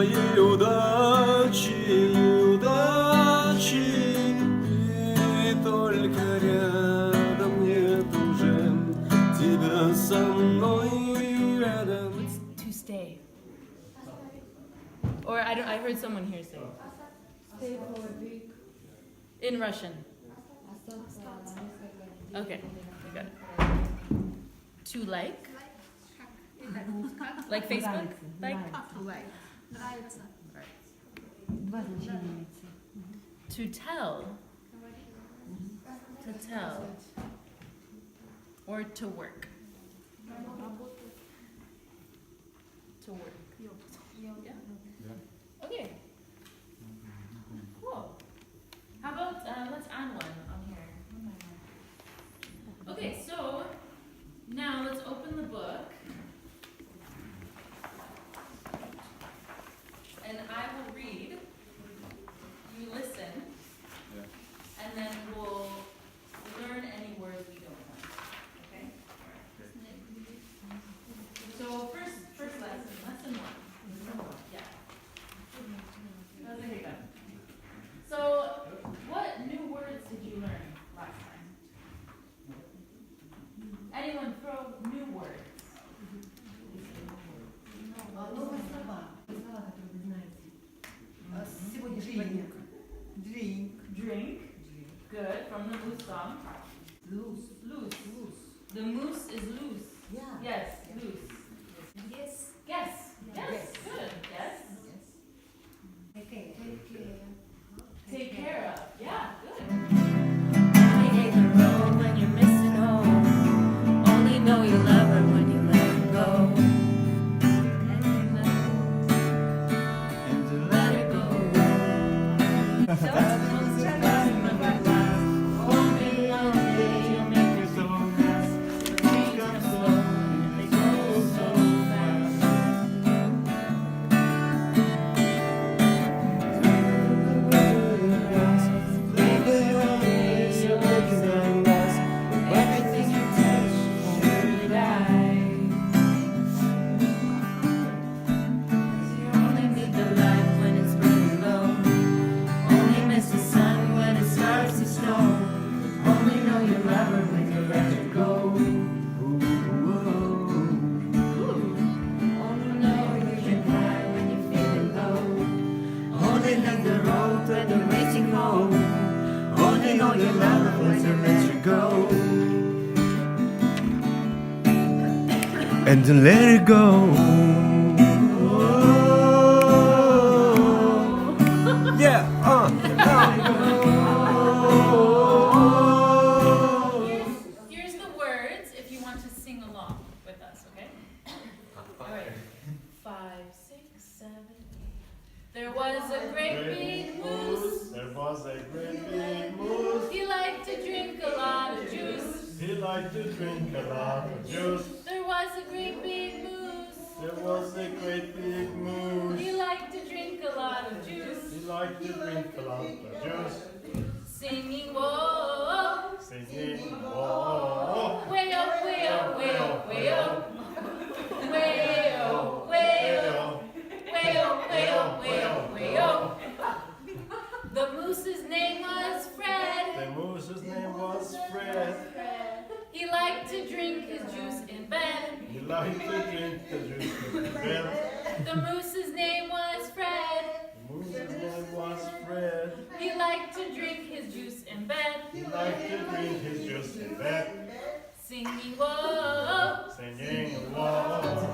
моей удачи, удачи. И только рядом нет уже тебя со мной рядом. It's to stay. Or I heard someone here say. Stay for a week. In Russian. Okay, I got it. To like? Like Facebook? Like? Нравится. Два значения имеется. To tell. To tell. Or to work. To work. Yeah? Okay. Cool. How about, let's add one on here. Okay, so now let's open the book. And I will read. You listen. And then we'll learn any words we don't know. Okay? So first lesson one. Yeah. How's it going? So what new words did you learn last time? Anyone throw new words? Новые слова. Слова, которые вы знаете. С сегодняшнего дня. Drink. Good. From the loose song. Loose. The moose is loose. Yeah. Yes, loose. Yes. Yes. Good. Yes. Take care of. Yeah, good. Only hate the road when you're missing home. Only know you love her when you let her go. And to let her go. Only one day you'll make her so fast. The train comes slow and they go so fast. Everything you touch surely dies. 'Cause you only need the light when it's burning low. Only miss the sun when it starts to snow. Only know you love her when you let her go. Only know you can cry when you're feeling low. Only leave the road when you're racing home. Only know you love her when you let her go. And to let it go. Yeah, Here's the words if you want to sing along with us, okay? Alright. 5, 6, 7, 8. There was a great big moose. There was a great big moose. He liked to drink a lot of juice. He liked to drink a lot of juice. There was a great big moose. There was a great big moose. He liked to drink a lot of juice. He liked to drink a lot of juice. Singing whoa, Singing, whoa, way up, way up, way up, way up. Way up, way up, way up, way up, way up, way up. The moose's name was Fred. The moose's name was Fred. He liked to drink his juice in bed. He liked to drink the juice in bed. The moose's name was Fred. The moose's name was Fred. He liked to drink his juice in bed. He liked to drink his juice in bed. Singing whoa, Singing, whoa,